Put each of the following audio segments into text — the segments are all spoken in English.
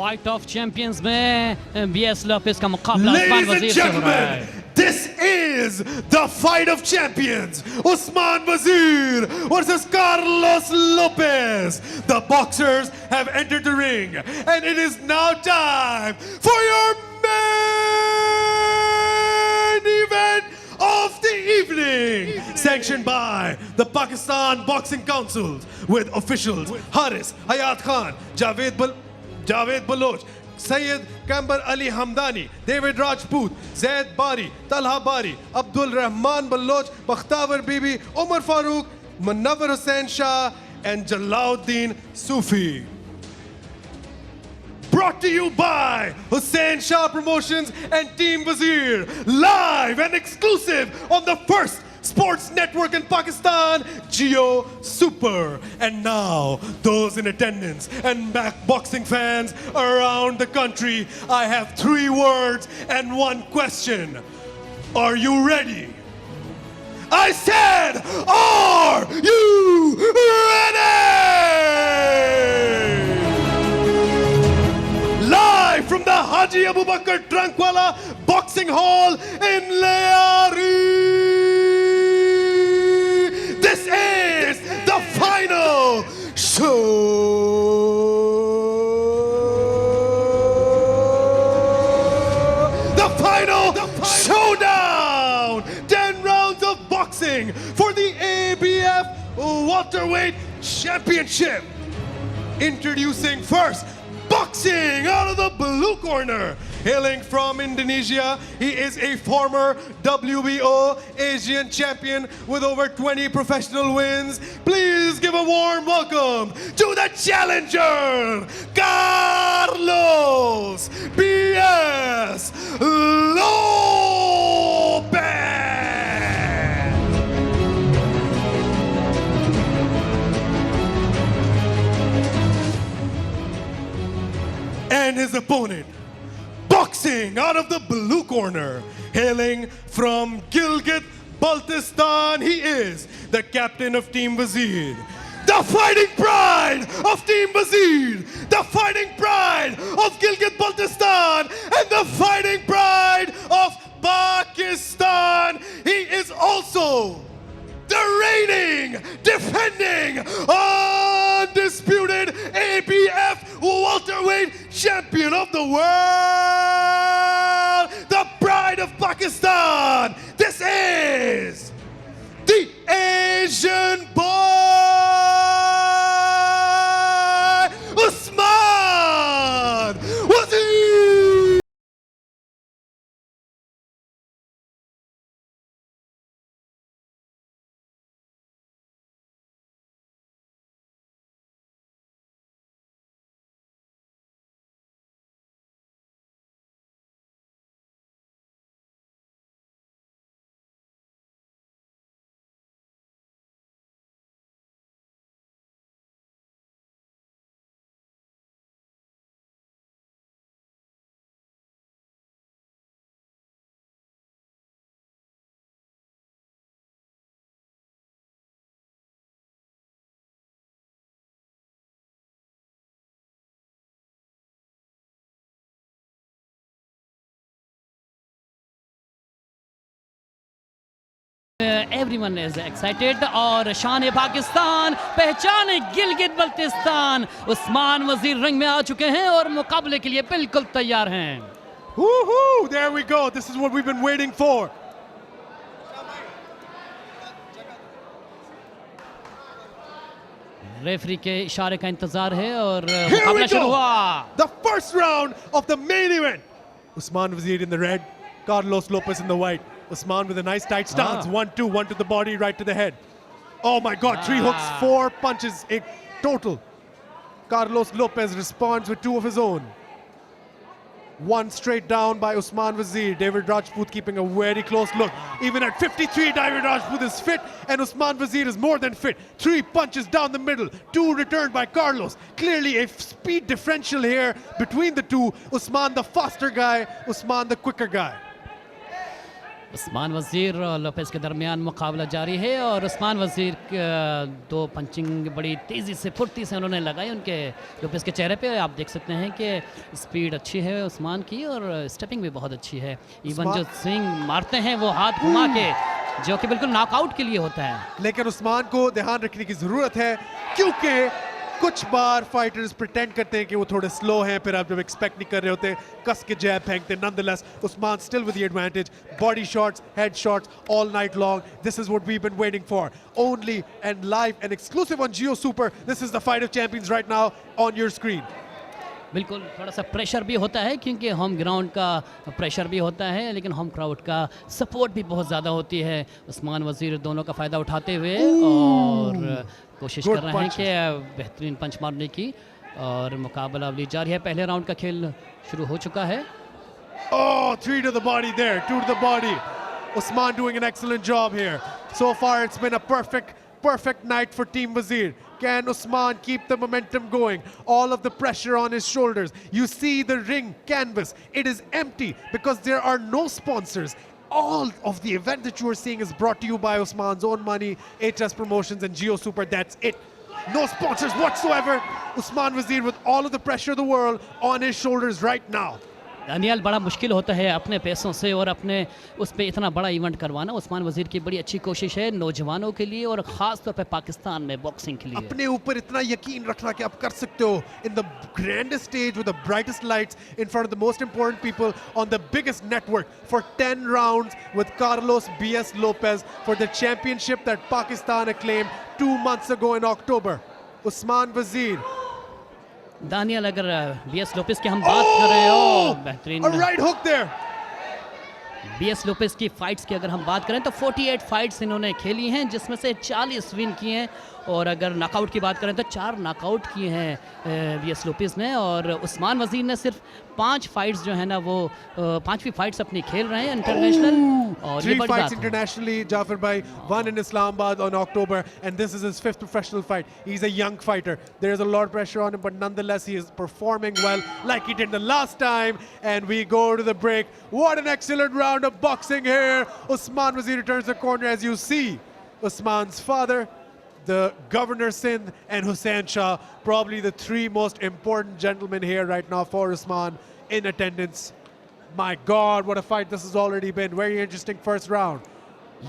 Fight of champions में BS Lopez का मुकाबला उस्मान Ladies and वजीर से हो रहा है। gentlemen, this is the fight of champions. Usman Wazir versus Carlos Lopez. The boxers have entered the ring, and it is now time for your main event of the evening. Sanctioned by the Pakistan Boxing Council with officials Haris Hayat Khan, Javed Baloch, Syed Kambar Ali Hamdani, David Rajput, Zaid Bari, Talha Bari, Abdul Rahman Baloch, Bakhtavar Bibi, Umar Farooq, Munawar Hussain Shah, and Jalauddin Sufi. Brought to you by Hussain Shah Promotions and Team Wazir, live and exclusive on the first sports network in Pakistan, Geo Super. And now, those in attendance and boxing fans around the country, I have 3 words and 1 question. Are you ready? I said, are you ready? Live from the Haji Abu Bakr Trankwala Boxing Hall in Leari. This is the final show. The final showdown. 10 rounds of boxing for the ABF Welterweight Championship. Introducing first, boxing out of the blue corner, hailing from Indonesia, he is a former WBO Asian champion with over 20 professional wins. Please give a warm welcome to the challenger, Carlos B.S. Lopez. And his opponent, boxing out of the blue corner, hailing from Gilgit-Baltistan, he is the captain of Team Wazir, the fighting pride of Team Wazir, the fighting pride of Gilgit-Baltistan, and the fighting pride of Pakistan. He is also the reigning, defending, undisputed ABF welterweight champion of the world, the pride of Pakistan. This is the Asian boy, Usman Wazir. Everyone is excited और शान पाकिस्तान, पहचान गिलगित बल्तिस्तान, उस्मान वजीर ring में आ चुके हैं और मुकाबले के लिए बिल्कुल तैयार हैं। Woohoo! There we go. This is what we've been waiting for. Referee के इशारे का इंतजार है और Here मुकाबला we शुरू go. हुआ। The first round of the main event. Usman Wazir in the red, Carlos Lopez in the white. Usman with a nice tight stance. 1-2, 1 to the body, right to the head. Oh my God, 3 hooks, 4 punches in total. Carlos Lopez responds with 2 of his own. 1 straight down by Usman Wazir. David Rajput keeping a very close look. Even at 53, David Rajput is fit and Usman Wazir is more than fit. 3 punches down the middle, 2 returned by Carlos. Clearly a speed differential here between the two. Usman the faster guy, Usman the quicker guy. Usman वज़ीर और Lopez के दरमियान मुकाबला जारी है और उस्मान वज़ीर दो पंचिंग बड़ी तेज़ी से फुर्ती से उन्होंने लगाई उनके लोपेस के चेहरे पे। आप देख सकते हैं कि स्पीड अच्छी है उस्मान की और स्टेपिंग भी बहुत अच्छी है। इवन जो स्विंग मारते हैं वो हाथ घुमा के, जो कि बिल्कुल नॉकआउट के लिए होता है। लेकिन उस्मान को ध्यान रखने की ज़रूरत है क्योंकि कुछ बार फाइटर्स प्रिटेंड करते हैं कि वो थोड़े स्लो हैं, फिर आप जब एक्सपेक्ट नहीं कर रहे होते कस के जैब फेंकते। Nonetheless Usman still with the advantage, body shots, head shots all night long. This is what we been waiting for, only and live and exclusive on Geo super. This is the fight of champions right now on your screen. बिल्कुल थोड़ा सा pressure भी होता है क्योंकि home ground का pressure भी होता है, लेकिन होम क्राउड का सपोर्ट भी बहुत ज़्यादा होती है। उस्मान वज़ीर दोनों का फ़ायदा उठाते हुए और कोशिश कर रहे हैं कि बेहतरीन पंच मारने की, और मुकाबला अभी जारी है। पहले राउंड का खेल शुरू हो चुका है। Oh, 3 to the body there, 2 to the body. Usman doing an excellent job here. So far it's been a perfect night for Team Wazir. Can Usman keep the momentum going? All of the pressure on his shoulders. You see the ring canvas. It is empty because there are no sponsors. All of the event that you are seeing is brought to you by Usman's own money, HS Promotions and Geo Super. That's it. No sponsors whatsoever. Usman Wazir with all of the pressure of the world on his shoulders right now. Daniyal, बड़ा मुश्किल होता है अपने पैसों से और अपने उस पर इतना बड़ा इवेंट करवाना। उस्मान वज़ीर की बड़ी अच्छी कोशिश है नौजवानों के लिए और ख़ास तौर पे पाकिस्तान में बॉक्सिंग के लिए। अपने ऊपर इतना यकीन रखना कि आप कर सकते हो in the grandest stage with the brightest lights in front of the most important people on the biggest network for 10 rounds with Carlos BS Lopez for the championship that Pakistan acclaimed 2 months ago in October. Usman वज़ीर, दानियाल, अगर BS Lopes की हम बात कर रहे हो, बेहतरीन a right hook there. BS Lopes की फाइट्स की अगर हम बात करें तो 48 फाइट्स इन्होंने खेली हैं, जिसमें से 40 विन किए हैं, और अगर नॉकआउट की बात करें तो 4 नॉकआउट किए हैं BS लोपेस ने। और उस्मान वज़ीर ने सिर्फ 5 फाइट्स जो है ना वो 5वीं फाइट्स अपनी खेल रहे हैं इंटरनेशनल। और 3 fights internationally, Jafar bhai, 1 in Islamabad on October, and this is his 5th professional fight. He's a young fighter. There is a lot of pressure on him, but nonetheless he is performing well like he did the last time. And we go to the break. What an excellent round of boxing here. Usman Wazir returns the corner as you see. Usman's father, the Governor Sindh, and Hussein Shah, probably the 3 most important gentlemen here right now for Usman in attendance. My God, what a fight this has already been. Very interesting first round.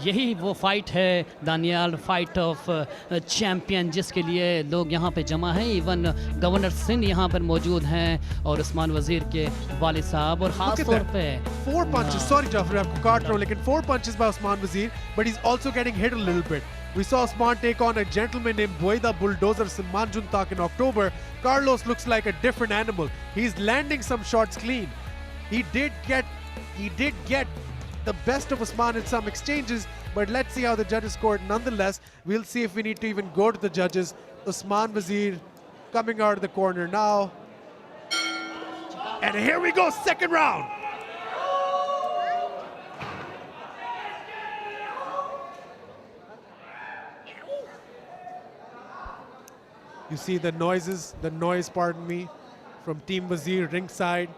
यही वो fight है Daniyal, fight of champion, जिसके लिए लोग यहाँ पे जमा हैं। इवन गवर्नर सिंध यहाँ पर मौजूद हैं और उस्मान वज़ीर के वालिद साहब, और ख़ास तौर पे 4 punches. Sorry, Jafar, आपको काट रहा हूँ, लेकिन 4 punches by Usman Wazir, but he's also getting hit a little bit. We saw Usman take on a gentleman named Boida Bulldozer Simanjuntak in October. Carlos looks like a different animal. He's landing some shots clean. He did get the best of Usman in some exchanges, but let's see how the judges scored. Nonetheless, we'll see if we need to even go to the judges. Usman Wazir coming out of the corner now. And here we go, second round. You see the noise, pardon me, from Team Wazir ringside.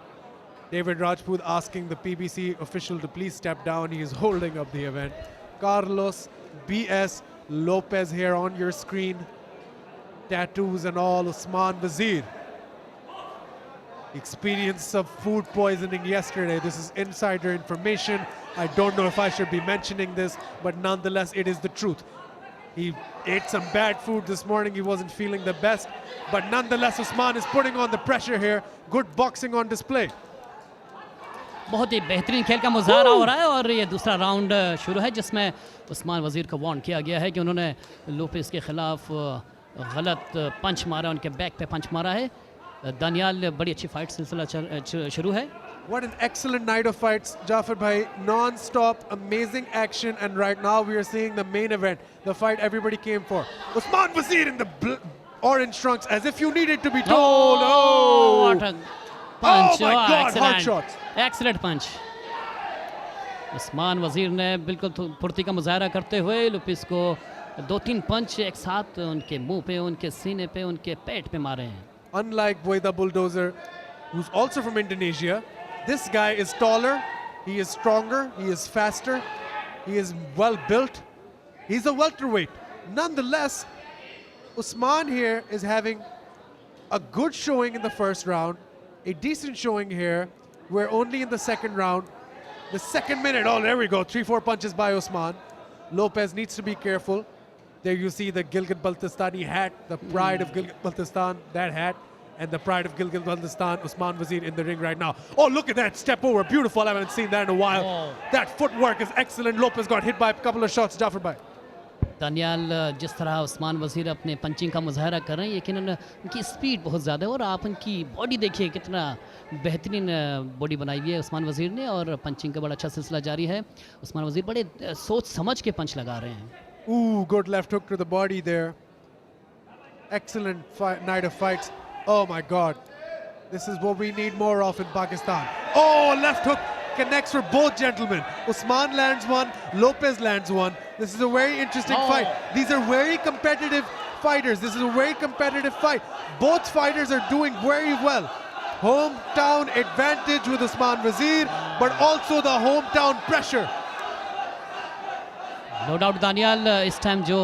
David Rajput asking the PBC official to please step down. He is holding up the event. Carlos BS Lopez here on your screen. Tattoos and all, Usman Wazir. Experience of food poisoning yesterday. This is insider information. I don't know if I should be mentioning this, but nonetheless, it is the truth. He ate some bad food this morning. He wasn't feeling the best. But nonetheless, Usman is putting on the pressure here. Good boxing on display. बहुत ही बेहतरीन खेल का मुजाहरा हो रहा है और ये दूसरा राउंड शुरू है, जिसमें उस्मान वज़ीर को वार्न किया गया है कि उन्होंने लोपेस के खिलाफ गलत पंच मारा, उनके बैक पे पंच मारा है। दानियाल, बड़ी अच्छी फाइट सिलसिला शुरू है। What an excellent night of fights, Jafar bhai. Non-stop, amazing action, and right now we are seeing the main event, the fight everybody came for. Usman Wazir in the orange trunks, as if you needed to be told. Oh, what a punch! Oh my God, excellent. hard shots. Excellent punch. Usman वज़ीर ने बिल्कुल फुर्ती का मुजाहरा करते हुए Lopez को 2-3 पंच एक साथ उनके मुंह पे, उनके सीने पे, उनके पेट पे मारे हैं। Unlike Boida Bulldozer, who's also from Indonesia, this guy is taller, He is stronger, he is faster, he is well built. He's a welterweight. Nonetheless, Usman here is having a good showing in the first round, a decent showing here. We're only in the second round. The second minute, oh, there we go. 3-4 punches by Usman. Lopez needs to be careful. There you see the Gilgit-Baltistani hat, the pride of Gilgit-Baltistan, that hat, and the pride of Gilgit-Baltistan, Usman Wazir in the ring right now. Oh, look at that step over. Beautiful. I haven't seen that in a while. Oh. That footwork is excellent. Lopez got hit by a couple of shots. Jafar Bhai. Daniyal जिस तरह उस्मान वज़ीर अपने punching का मुजाहरा कर रहे हैं, लेकिन उनकी स्पीड बहुत ज़्यादा है और आप उनकी बॉडी देखिए कितना बेहतरीन बॉडी बनाई हुई है उस्मान वज़ीर ने और पंचिंग का बड़ा अच्छा सिलसिला जारी है। उस्मान वज़ीर बड़े सोच समझ के पंच लगा रहे हैं। Ooh, good left hook to the body there. Excellent night of fights. Oh my God. This is what we need more of in Pakistan. Oh, left hook connects for both gentlemen. Usman lands one, Lopez lands one. This is a very interesting fight. These are very competitive fighters. This is a very competitive fight. Both fighters are doing very well. Hometown advantage with Usman Wazir, but also the hometown pressure. No doubt Daniyal इस time जो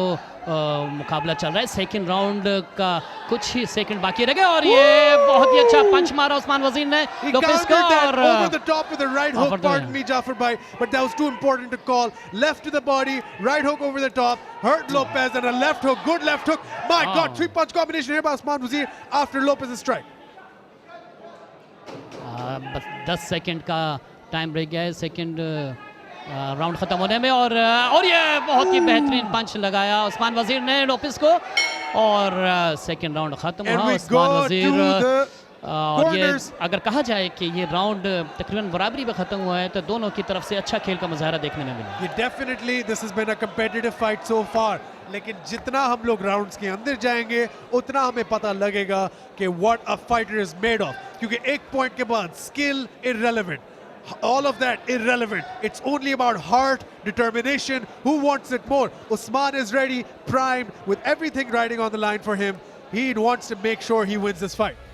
मुकाबला चल रहा है second round का कुछ ही second बाकी रह गए और ये बहुत ही अच्छा पंच मारा उस्मान वज़ीर ने लोपेस को और over the top with the right hook, pardon me Jafar Bhai, but that was too important to call. Left to the body, right hook over the top, hurt Lopez, and a left hook, good left hook. My God, 3-punch combination here by Usman Wazir after Lopez's strike. 10 second का time रह गया है second round खत्म होने में और ये बहुत ही बेहतरीन पंच लगाया उस्मान वज़ीर ने लोपेस को और सेकंड राउंड खत्म हुआ उस्मान वज़ीर और ये अगर कहा जाए कि ये राउंड तकरीबन बराबरी में खत्म हुआ है तो दोनों की तरफ से अच्छा खेल का मुजाहरा देखने में मिला। Definitely this has been a competitive fight so far. लेकिन जितना हम लोग राउंड्स के अंदर जाएंगे उतना हमें पता लगेगा कि what a fighter is made of. क्योंकि एक पॉइंट के बाद skill irrelevant. All of that irrelevant. It's only about heart, determination. Who wants it more? Usman is ready, primed, with everything riding on the line for him. He wants to make sure he wins this fight.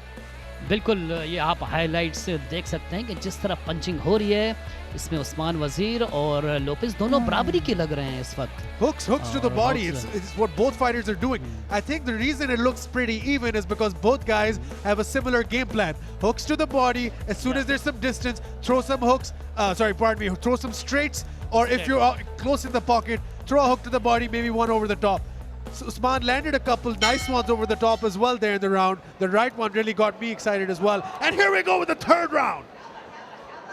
बिल्कुल ये आप highlights देख सकते हैं कि जिस तरह punching हो रही है इसमें उस्मान वज़ीर और लोपेस दोनों बराबरी के लग रहे हैं इस वक्त। Hooks to the body. It's what both fighters are doing. I think the reason it looks pretty even is because both guys have a similar game plan. Hooks to the body. As soon as there's some distance, throw some hooks. Throw some straights. Or if you're close in the pocket, throw a hook to the body, maybe one over the top. So Usman landed a couple nice ones over the top as well there in the round. The right one really got me excited as well. And here we go with the third round.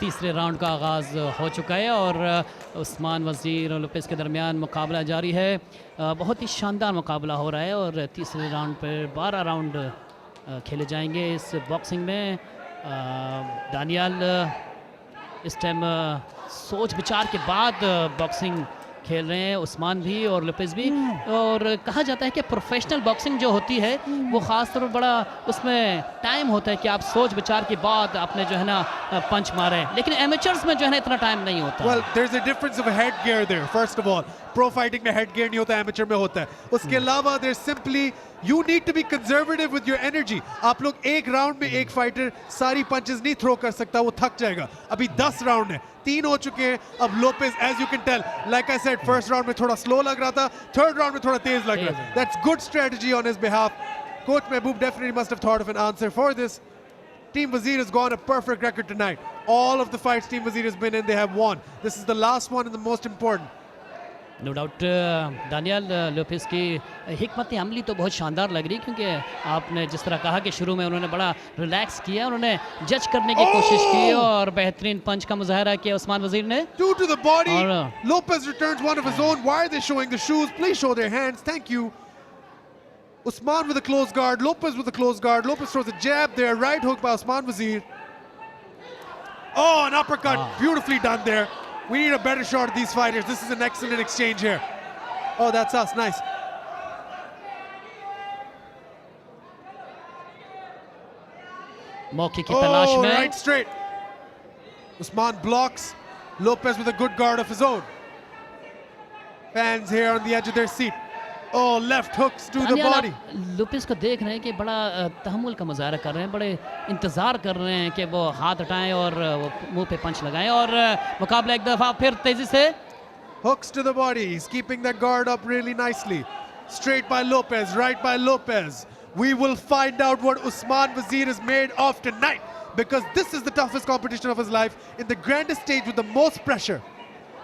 तीसरे round का आगाज़ हो चुका है और उस्मान वज़ीर और Lopez के दरमियान मुकाबला जारी है। बहुत ही शानदार मुकाबला हो रहा है और तीसरे राउंड पर 12 राउंड खेले जाएंगे इस बॉक्सिंग में। दानियाल इस टाइम सोच विचार के बाद बॉक्सिंग खेल रहे हैं उस्मान भी और लोपेस भी और कहा जाता है कि प्रोफेशनल बॉक्सिंग जो होती है वो ख़ास तौर पर बड़ा उसमें टाइम होता है कि आप सोच विचार के बाद अपने जो है ना पंच मारें, लेकिन एमेचर्स में जो है ना इतना टाइम नहीं होता। Well, there's a difference of headgear there. First of all, pro fighting में headgear नहीं होता, amateur में होता है। उसके अलावा there's simply you need to be conservative with your energy. आप लोग एक राउंड में एक फाइटर सारी पंचेस नहीं थ्रो कर सकता, वो थक जाएगा। अभी 10 राउंड है, 3 हो चुके हैं। अब Lopez as you can tell, like I said, first round में थोड़ा slow लग रहा था, third round में थोड़ा तेज लग रहा है। That's good strategy on his behalf. Coach Mehboob definitely must have thought of an answer for this. Team Wazir has gone a perfect record tonight. All of the fights Team Wazir has been in, they have won. This is the last one and the most important. No doubt Daniyal Lopes की हिकमत अमली तो बहुत शानदार लग रही क्योंकि आपने जिस तरह कहा कि शुरू में उन्होंने बड़ा रिलैक्स किया, उन्होंने जज करने की कोशिश की और बेहतरीन पंच का मुजाहरा किया उस्मान वज़ीर ने। Two to the body. Lopez returns one of his own. Why are they showing the shoes? Please show their hands. Thank you. Usman with a close guard. Lopez with a close guard. Lopez throws a jab there. Right hook by Usman Wazir. Oh, an uppercut. Beautifully done there. We need a better shot of these fighters. This is an excellent exchange here. Oh, that's us. Nice. मौके की तलाश में right straight. Usman blocks. Lopez with a good guard of his own. Fans here on the edge of their seat. Oh, left hooks to the Daniyal, body. आप लुपिस को देख रहे हैं कि बड़ा तहम्मुल का मुजाहरा कर रहे हैं, बड़े इंतज़ार कर रहे हैं कि वो हाथ हटाएं और वो मुंह पे पंच लगाएं और मुकाबला एक दफ़ा फिर तेज़ी से Hooks to the body. He's keeping that guard up really nicely. Straight by Lopez, right by Lopez. We will find out what Usman Wazir is made of tonight, because this is the toughest competition of his life in the grandest stage with the most pressure.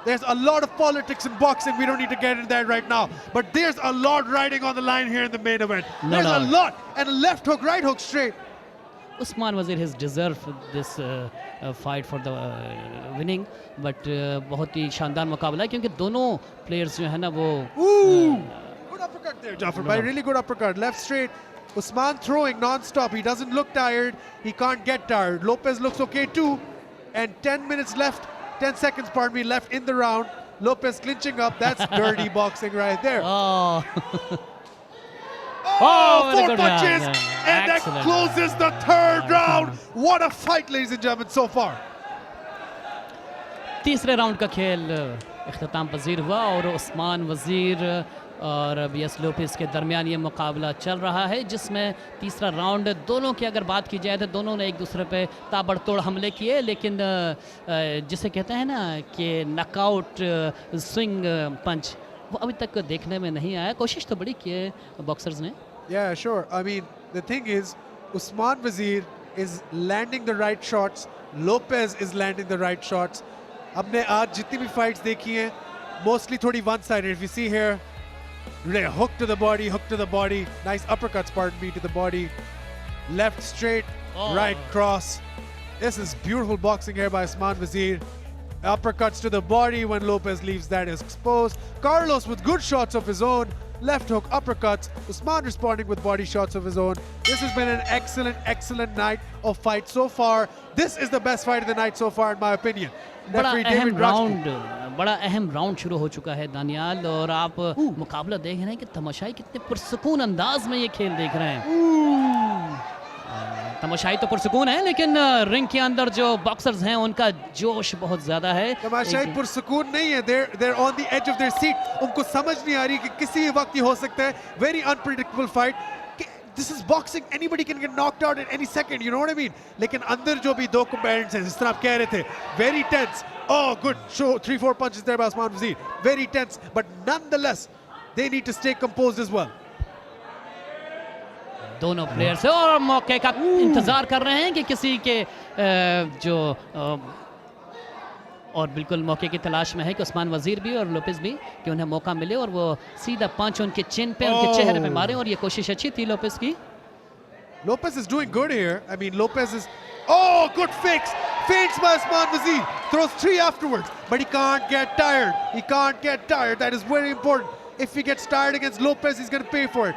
There's a lot of politics in boxing. We don't need to get into that right now. But there's a lot riding on the line here in the main event. No There's a doubt. lot. And a left hook, right hook straight. Usman Wazir has deserved this fight for the winning, but बहुत ही शानदार मुकाबला है क्योंकि दोनों players जो है ना वो Ooh! Good uppercut there, Jafar Bhai. Really good uppercut. Left straight. Usman throwing non-stop. He doesn't look tired. He can't get tired. Lopez looks okay too. And 10 minutes left. 10 seconds, pardon me, left in the round. Lopez clinching up. That's dirty boxing right there. Oh. Oh, very four good, punches. yeah. And that Excellent. closes the third round. What a fight, ladies and gentlemen, so far. तीसरे round का खेल इख्तिताम पजीर हुआ और उस्मान वज़ीर और BS Lopes के दरमियान ये मुकाबला चल रहा है, जिसमें तीसरा राउंड दोनों की अगर बात की जाए तो दोनों ने एक दूसरे पे ताबड़तोड़ हमले किए, लेकिन जिसे कहते हैं ना कि नॉकआउट स्विंग पंच वो अभी तक देखने में नहीं आया। कोशिश तो बड़ी की है बॉक्सर्स ने। Yeah, sure. I mean, the thing is, Usman Wazir is landing the right shots. Lopez is landing the right shots. हमने आज जितनी भी fights देखी हैं, mostly थोड़ी one-sided. If you see here, hook to the body, nice uppercuts, pardon me, to the body. Left straight, right cross. This is beautiful boxing here by Usman Wazir. Uppercuts to the body when Lopez leaves that exposed. Carlos with good shots of his own. Left hook, uppercuts. Usman responding with body shots of his own. This has been an excellent night of fight so far. This is the best fight of the night so far, in my opinion. बड़ा Referee अहम David round Rajput. बड़ा अहम round शुरू हो चुका है दानियाल, और आप मुकाबला देख रहे हैं कि तमाशाई कितने पुरसुकून अंदाज में ये खेल देख रहे हैं। तमाशाई तो पुरसुकून है, लेकिन रिंग के अंदर जो बॉक्सर्स हैं उनका जोश बहुत ज्यादा है। तमाशाई पुरसुकून नहीं है, they're on the edge of their seat. उनको समझ नहीं आ रही कि किसी भी वक्त ये हो सकता है। Very unpredictable fight. This is boxing. Anybody can get knocked out at any second. You know what I mean? लेकिन अंदर जो भी दो combatants हैं, जिस तरह आप कह रहे थे, very tense. Oh, good. Show 3-4 punches there by Usman Wazir. Very tense, but nonetheless, they need to stay composed as well. दोनों प्लेयर्स और मौके का इंतजार कर रहे हैं कि किसी के जो और बिल्कुल मौके की तलाश में है कि उस्मान वजीर भी और लोपेस भी कि उन्हें मौका मिले और वो सीधा पंच उनके चिन पे उनके चेहरे पे मारे, और ये कोशिश अच्छी थी लोपेस की। Lopez is doing good here. I mean, Lopez is... Oh, good fix. Feints by Usman Wazir. Throws 3 afterwards. But he can't get tired. He can't get tired. That is very important. If he gets tired against Lopez, he's going to pay for it.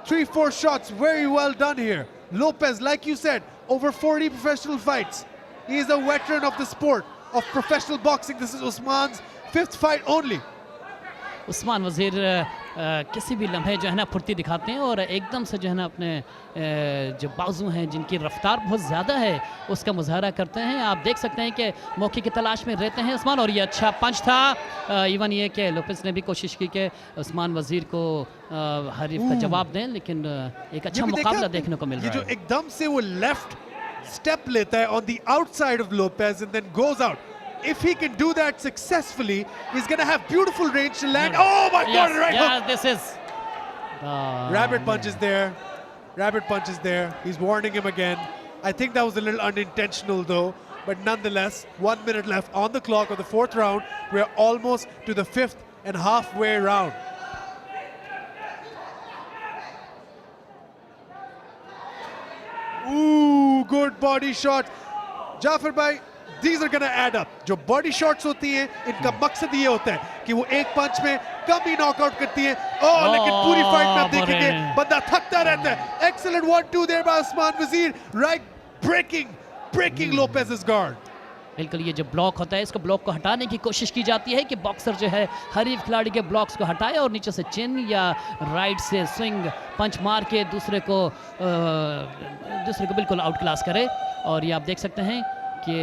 3-4 shots. Very well done here. Lopez, like you said, over 40 professional fights. He is a veteran of the sport of professional boxing. This is Usman's 5th fight only. Usman वज़ीर किसी भी लम्हे जो है ना फुर्ती दिखाते हैं और एकदम से जो है ना अपने जो बाजू हैं जिनकी रफ्तार बहुत ज़्यादा है उसका मुजाहरा करते हैं। आप देख सकते हैं कि मौके की तलाश में रहते हैं उस्मान, और ये अच्छा पंच था। इवन ये कि लोपेस ने भी कोशिश की कि उस्मान वज़ीर को हरीफ का जवाब दें, लेकिन एक अच्छा मुकाबला देखने को मिल रहा है। ये जो एकदम से वो लेफ्ट स्टेप लेता है on the outside of Lopez and then goes out. If he can do that successfully, he's going to have beautiful range to land. Oh my God, right hook. This is Rabbit punches there. Rabbit punches there. He's warning him again. I think that was a little unintentional though. But nonetheless, 1 minute left on the clock of the 4th round. We're almost to the 5th and halfway round. Ooh, good body shot. Jafar bhai, these are gonna add up. जो body shots होती हैं, इनका मकसद ये होता है कि वो एक पंच में कम ही नॉकआउट करती है। लेकिन पूरी फाइट में आप देखेंगे बंदा थकता रहता है। Excellent 1-2 there by Usman Wazir, right breaking Lopez's guard. बिल्कुल, ये जो ब्लॉक होता है इसको ब्लॉक को हटाने की कोशिश की जाती है कि बॉक्सर जो है हरीफ खिलाड़ी के ब्लॉक्स को हटाए और नीचे से चिन या राइट से स्विंग पंच मार के दूसरे को बिल्कुल आउट क्लास करे। और ये आप देख सकते हैं कि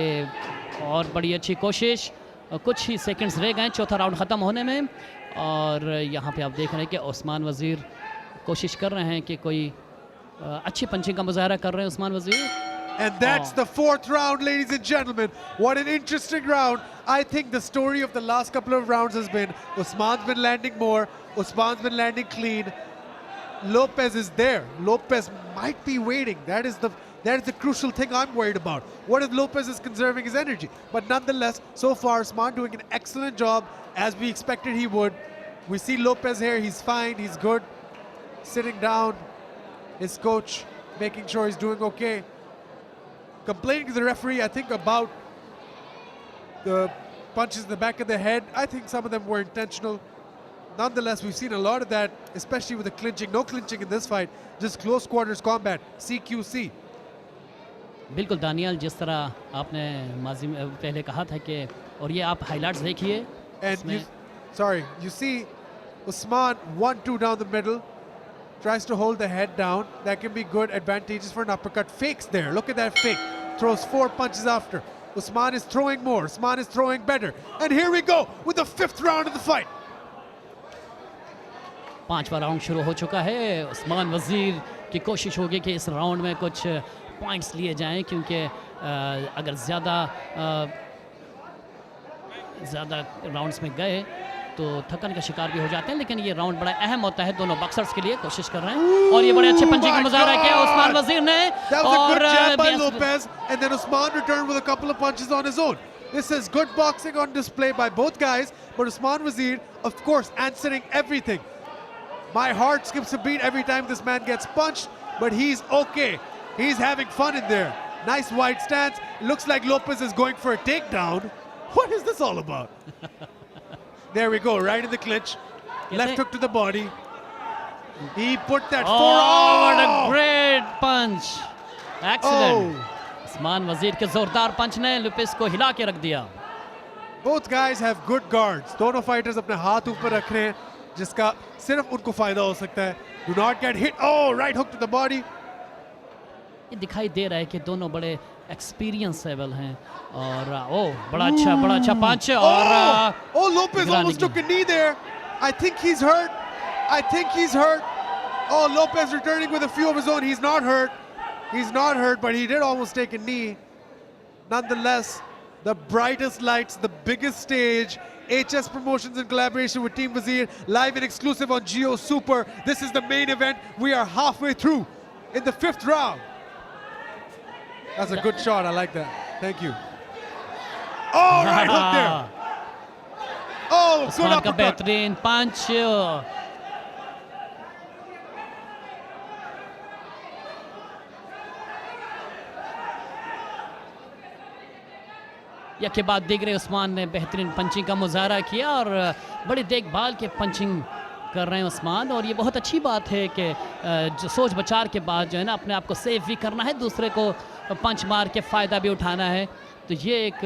और बड़ी अच्छी कोशिश, कुछ ही सेकंड्स रह गए चौथा राउंड ख़त्म होने में, और यहाँ पे आप देख रहे हैं कि उस्मान वज़ीर कोशिश कर रहे हैं कि कोई अच्छी पंचिंग का मुजाहरा कर रहे हैं उस्मान वज़ीर. And that's the fourth round, ladies and gentlemen. What an interesting round. I think the story of the last couple of rounds has been Usman's been landing more, Usman's been landing clean. Lopez is there. Lopez might be waiting. That is the crucial thing I'm worried about. What if Lopez is conserving his energy? But nonetheless, so far, Usman doing an excellent job, as we expected he would. We see Lopez here. He's fine. He's good. Sitting down. His coach making sure he's doing okay. Complaining to the referee, I think, about the punches in the back of the head. I think some of them were intentional. Nonetheless, we've seen a lot of that, especially with the clinching. No clinching in this fight, just close quarters combat, CQC. बिल्कुल Daniel, जिस तरह आपने माजी में पहले कहा था कि और ये आप हाइलाइट्स देखिए. And you see Usman 1-2 down the middle, tries to hold the head down. That can be good advantages for an uppercut. Fakes there. Look at that fake. Throws 4 punches after. Usman is throwing more. Usman is throwing better. And here we go with the 5th round of the fight. 5वां round शुरू हो चुका है. उस्मान वज़ीर की कोशिश होगी कि इस राउंड में कुछ पॉइंट्स लिए जाएं, क्योंकि अगर ज़्यादा राउंड्स में गए तो थकन का शिकार भी हो जाते हैं. लेकिन ये राउंड बड़ा अहम होता है दोनों बॉक्सर्स के लिए. कोशिश कर रहे हैं और ये बड़े अच्छे पंचिंग का मुजाहरा किया उस्मान वज़ीर ने. That was a good jab by Lopez, and then Usman returned with a couple of punches on his own. This is good boxing on display by both guys, but Usman Wazir, of course, answering everything. My heart skips a beat every time this man gets punched, but he's okay. He's having fun in there. Nice wide stance. Looks like Lopez is going for a takedown. What is this all about? There we go, right in the clinch. Left hook to the body. He put that Oh, what a great punch. Excellent. Oh. Usman वज़ीर के जोरदार पंच ने लुपिस को हिला के रख दिया. Both guys have good guards. दोनों fighters अपने हाथ ऊपर रख रहे हैं, जिसका सिर्फ उनको फायदा हो सकता है. Do not get hit. Oh, right hook to the body. ये दिखाई दे रहा है कि दोनों बड़े एक्सपीरियंस लेवल हैं. और बड़ा अच्छा पंच. और oh, Lopez almost took a knee there. I think he's hurt. Oh, Lopez returning with a few of his own. He's not hurt, but he did almost take a knee. Nonetheless, the brightest lights, the biggest stage, HS Promotions in collaboration with Team Wazir, live and exclusive on Geo Super. This is the main event. We are halfway through in the 5th round. That's a good shot. I like that. Thank you. Oh, right hook there. Oh, good Usman का uppercut. बेहतरीन पंच. या के बाद दिख रहे उस्मान ने बेहतरीन punching का मुजाहरा किया और बड़ी देखभाल के पंचिंग कर रहे हैं उस्मान. और ये बहुत अच्छी बात है कि जो सोच विचार के बाद जो है ना अपने आप को सेफ भी करना है, दूसरे को पंच मार के फ़ायदा भी उठाना है. तो ये एक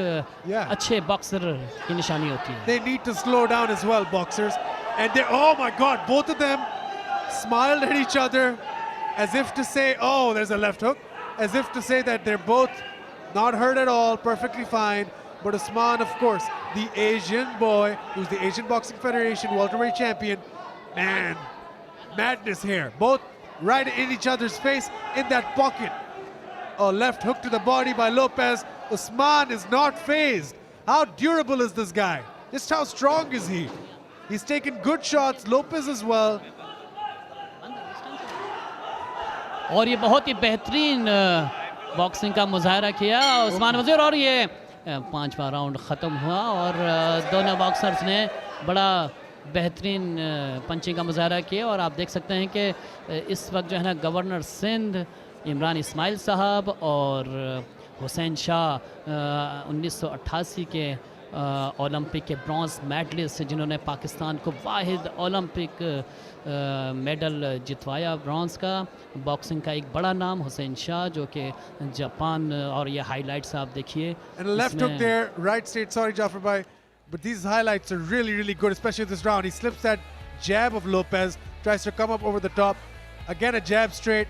अच्छे बॉक्सर की निशानी होती है. They need to slow down as well, boxers. And they, oh my God, both of them smiled at each other as if to say, oh, there's a left hook, as if to say that they're both not hurt at all, perfectly fine. But Usman, of course, the Asian boy, who's the Asian Boxing Federation welterweight champion, man, madness here. Both right in each other's face in that pocket. A left hook to the body by Lopez. Usman is not phased. How durable is this guy? Just how strong is he? He's taken good shots, Lopez as well. और ये बहुत ही बेहतरीन boxing का मुजाहरा किया उस्मान वज़ीर. और ये 5वां राउंड ख़त्म हुआ और दोनों बॉक्सर्स ने बड़ा बेहतरीन पंचिंग का मुजाहरा किया. और आप देख सकते हैं कि इस वक्त जो है ना गवर्नर सिंध इमरान इस्माइल साहब और हुसैन शाह 1988 के ओलंपिक के ब्रॉन्ज मेडलिस्ट, जिन्होंने पाकिस्तान को वाहिद ओलंपिक मेडल जितवाया ब्रॉन्ज का. बॉक्सिंग का एक बड़ा नाम हुसैन शाह, जो कि जापान. और ये हाइलाइट्स आप देखिए. And a left hook there, right straight. Sorry, Jafar bhai, but these highlights are really, really good, especially this round. He slips that jab of Lopez, tries to come up over the top. Again, a jab straight.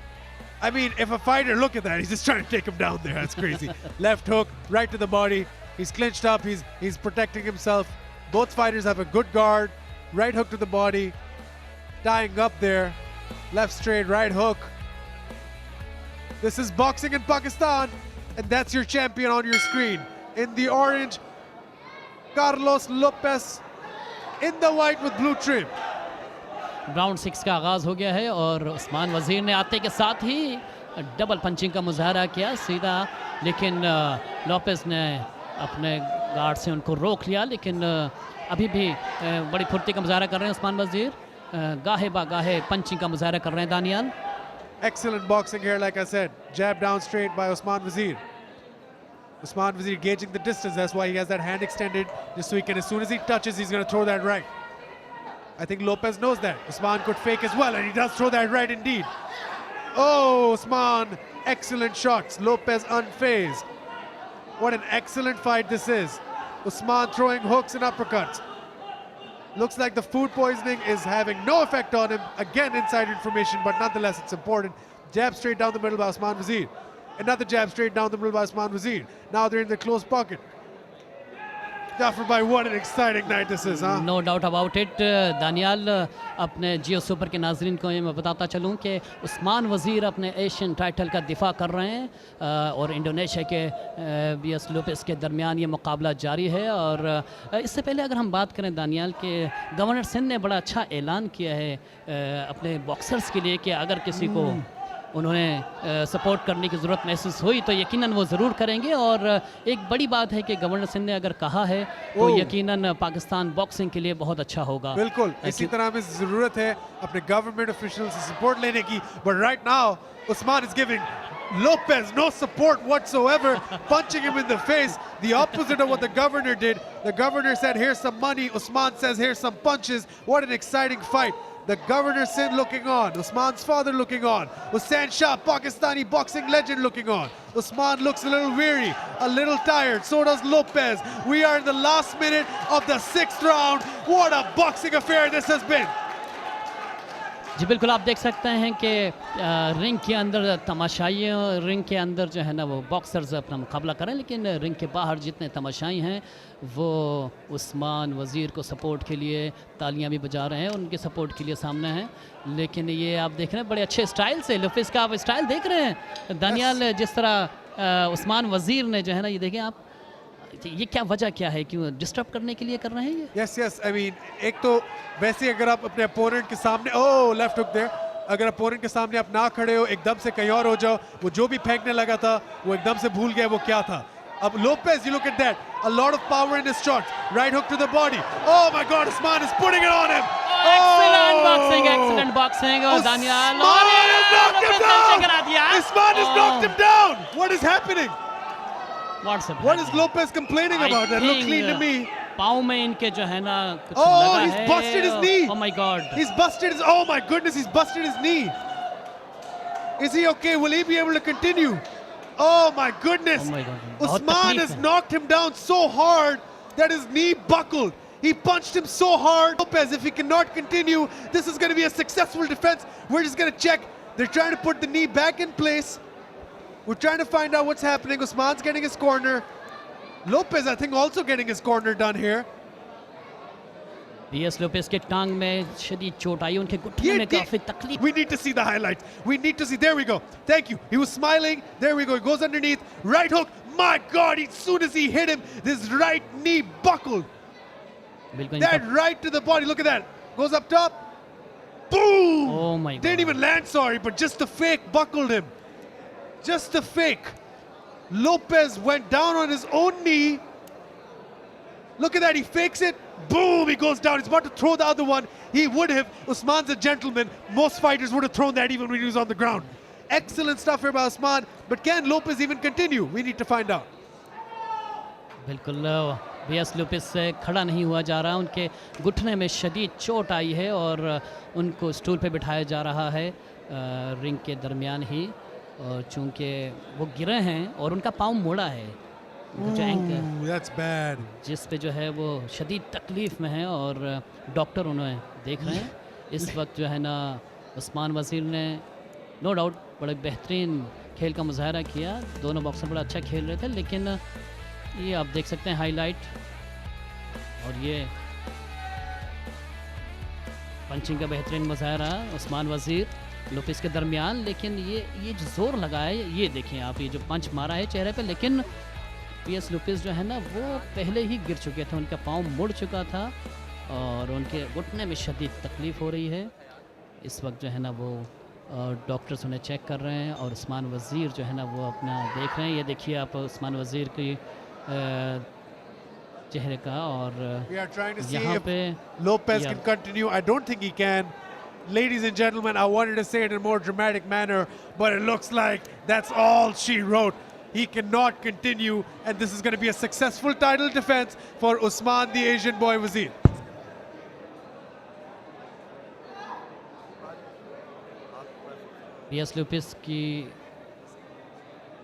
I mean, if a fighter, look at that, he's just trying to take him down there. That's crazy. Left hook, right to the body. He's clinched up. He's protecting himself. Both fighters have a good guard. Right hook to the body. Tying up there. Left straight, right hook. This is boxing in Pakistan. And that's your champion on your screen. In the orange, Carlos Lopez. In the white with blue trim. Round 6 का आगाज़ हो गया है और उस्मान वज़ीर ने आते के साथ ही डबल पंचिंग का मुजाहरा किया सीधा, लेकिन लोपेस ने अपने गार्ड से उनको रोक लिया, लेकिन अभी भी बड़ी फुर्ती का मुजाहरा कर रहे हैं उस्मान वज़ीर, गाहे बागाहे पंचिंग का मुजाहरा कर रहे हैं Daniyal. Excellent boxing here, like I said. Jab down straight by Usman Wazir. Usman Wazir gauging the distance, that's why he has that hand extended, just so he can, as soon as he touches, he's going to throw that right. I think Lopez knows that. Usman could fake as well, and he does throw that right indeed. Oh, Usman, excellent shots. Lopez unfazed. What an excellent fight this is. Usman throwing hooks and uppercuts. Looks like the food poisoning is having no effect on him. Again, inside information, but nonetheless, it's important. Jab straight down the middle by Usman Wazir. Another jab straight down the middle by Usman Wazir. Now they're in the close pocket. Jafar Bhai, what an exciting night this is, huh? No doubt about it Daniyal, अपने Geo super के नाजरीन को मैं बताता चलूँ कि उस्मान वज़ीर अपने एशियन टाइटल का दिफा कर रहे हैं और इंडोनेशिया के बीएस लोपेस के दरमियान ये मुकाबला जारी है। और इससे पहले अगर हम बात करें दानियाल के गवर्नर सिंध ने बड़ा अच्छा ऐलान किया है अपने बॉक्सर्स के लिए कि अगर किसी को उन्होंने सपोर्ट करने की ज़रूरत महसूस हुई तो यकीनन वो ज़रूर करेंगे। और एक बड़ी बात है कि गवर्नर सिंह ने अगर कहा है तो यकीनन पाकिस्तान बॉक्सिंग के लिए बहुत अच्छा होगा। बिल्कुल, इसी तरह हमें ज़रूरत है अपने गवर्नमेंट ऑफिशियल से सपोर्ट लेने की। But right now Usman is giving Lopez no support whatsoever, punching him in the face, the opposite of what the governor did. The governor said, here's some money. Usman says, here's some punches. What an exciting fight. The governor Sindh looking on, Usman's father looking on, Hussain Shah, Pakistani boxing legend looking on. Usman looks a little weary, a little tired, so does Lopez. We are in the last minute of the 6th round. What a boxing affair this has been. जी बिल्कुल, आप देख सकते हैं कि ring के अंदर तमाशाई हैं, ring के अंदर जो है ना वो बॉक्सर्स अपना मुकाबला करें, लेकिन रिंग के बाहर जितने तमाशाई हैं वो उस्मान वज़ीर को सपोर्ट के लिए तालियां भी बजा रहे हैं, उनके सपोर्ट के लिए सामने हैं। लेकिन ये आप देख रहे हैं बड़े अच्छे स्टाइल से, लोपेस का आप स्टाइल देख रहे हैं दानियाल, जिस तरह उस्मान वज़ीर ने जो है ना, ये देखें आप, ये क्या वजह क्या है, क्यों डिस्टर्ब करने के लिए कर रहे हैं ये? यस आई मीन एक तो वैसे अगर आप अपने अपोनेंट के सामने ओह लेफ्ट हुक देयर, अगर अपोनेंट के सामने आप ना खड़े हो, एकदम से कहीं और हो जाओ, वो जो भी फेंकने लगा था वो एकदम से भूल गया वो क्या था। अब Lopez, you look at that, a lot of power in his shots, right hook to the body. Oh my God, Usman is putting it on him. Excellent boxing और Daniyal, Usman has knocked him down. Usman has knocked him down. What is happening? What is Lopez complaining about? That look clean to me. पाँव में इनके जो है ना कुछ Oh, लगा he's है। busted his knee. Oh my God. He's busted his, oh my goodness, he's busted his knee. Is he okay? Will he be able to continue? Oh my goodness. Oh my God. बहुत Usman तकलीफ has है। knocked him down so hard that his knee buckled. He punched him so hard. Lopez, if he cannot continue, this is going to be a successful defense. We're just going to check. They're trying to put the knee back in place. We're trying to find out what's happening. Usman's getting his corner. Lopez, I think, also getting his corner done here. BS Lopes के टांग में शदीद चोट आई, उनके घुटने में काफी तकलीफ। We need to see the highlights. We need to see. There we go. Thank you. He was smiling. There we go. He goes underneath. Right hook. My God, as soon as he hit him, this right knee buckled. That right to the body. Look at that. Goes up top. Boom! Oh my God. Didn't even land, sorry, but just the fake buckled him. Just the fake. Lopez went down on his own knee. Look at that. He fakes it. Boom! He goes down. He's about to throw the other one. He would have. Usman's a gentleman. Most fighters would have thrown that even when he was on the ground. Excellent stuff here by Usman. But can Lopez even continue? We need to find out. बिल्कुल, BS Lopez से खड़ा नहीं हुआ जा रहा, उनके घुटने में शदीद चोट आई है और उनको स्टूल पे बिठाया जा रहा है रिंग के दरमियान ही, और चूंकि वो गिरे हैं और उनका पाँव मुड़ा है, जो एंकल That's bad. जिस पे जो है वो शदीद तकलीफ़ में है और डॉक्टर उन्हें देख रहे हैं इस वक्त। जो है ना उस्मान वज़ीर ने नो डाउट बड़े बेहतरीन खेल का मुजाहरा किया, दोनों बॉक्सर बड़ा अच्छा खेल रहे थे, लेकिन ये आप देख सकते हैं हाईलाइट, और ये पंचिंग का बेहतरीन मुजाहरा उस्मान वज़ीर लोपेस के दरमियान, लेकिन ये जो ज़ोर लगा है, ये देखें आप, ये जो पंच मारा है चेहरे पे, लेकिन पीएस लोपेस जो है ना वो पहले ही गिर चुके थे, उनका पाँव मुड़ चुका था और उनके घुटने में शदीद तकलीफ़ हो रही है। इस वक्त जो है ना वो डॉक्टर्स उन्हें चेक कर रहे हैं और उस्मान वज़ीर जो है ना वो अपना देख रहे हैं। ये देखिए आप उस्मान वज़ीर की चेहरे का, और We are trying to see यहाँ if पे Lopez yeah. can continue. I don't think he can. Ladies and gentlemen, I wanted to say it in a more dramatic manner, but it looks like that's all she wrote. He cannot continue, and this is going to be a successful title defense for Usman the Asian Boy Wazir. PS Lopes की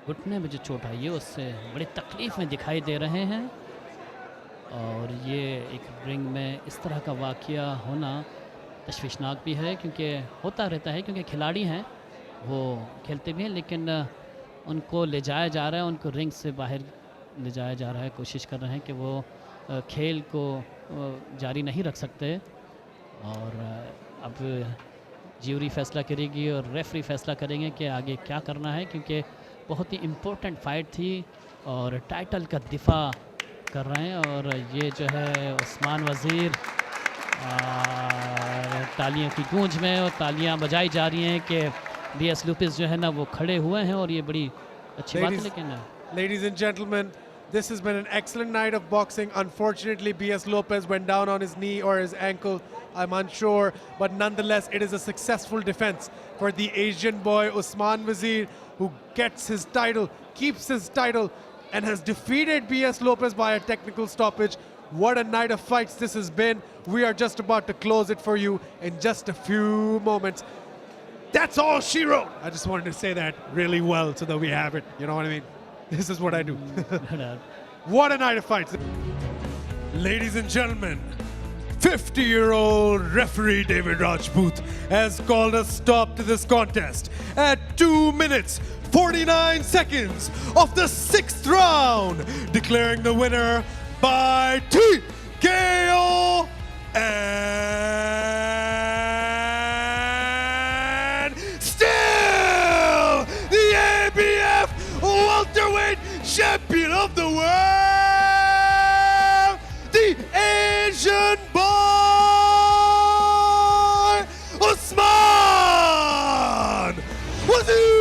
घुटने में जो चोट आई है उससे बड़ी तकलीफ़ में दिखाई दे रहे हैं, और ये एक रिंग में इस तरह का वाक़या होना तशवीशनाक भी है, क्योंकि होता रहता है, क्योंकि खिलाड़ी हैं, वो खेलते भी हैं, लेकिन उनको ले जाया जा रहा है, उनको रिंग से बाहर ले जाया जा रहा है, कोशिश कर रहे हैं कि वो खेल को जारी नहीं रख सकते, और अब ज्यूरी फैसला करेगी और रेफरी फैसला करेंगे कि आगे क्या करना है, क्योंकि बहुत ही इम्पोर्टेंट फाइट थी और टाइटल का दिफा कर रहे हैं। और ये जो है उस्मान वज़ीर तालियों की गूंज में, और तालियां बजाई जा रही हैं कि पीएस लोपेस जो है ना वो खड़े हुए हैं, और ये बड़ी अच्छी बात है। लेकिन Ladies and gentlemen, this has been an excellent night of boxing. Unfortunately, B.S. Lopez went down on his knee or his ankle. I'm unsure, but nonetheless, it is a successful defense for the Asian boy Usman Wazir, who gets his title, keeps his title, and has defeated B.S. Lopez by a technical stoppage. What a night of fights this has been. We are just about to close it for you in just a few moments. That's all she wrote. I just wanted to say that really well so that we have it. You know what I mean? This is what I do. What a night of fights. Ladies and gentlemen, 50-year-old referee David Rajput has called a stop to this contest at 2 minutes 49 seconds of the 6th round, declaring the winner by TKO, and still the ABF welterweight champion of the world, the Asian boy, Usman Wazir.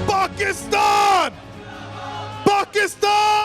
Pakistan! Pakistan!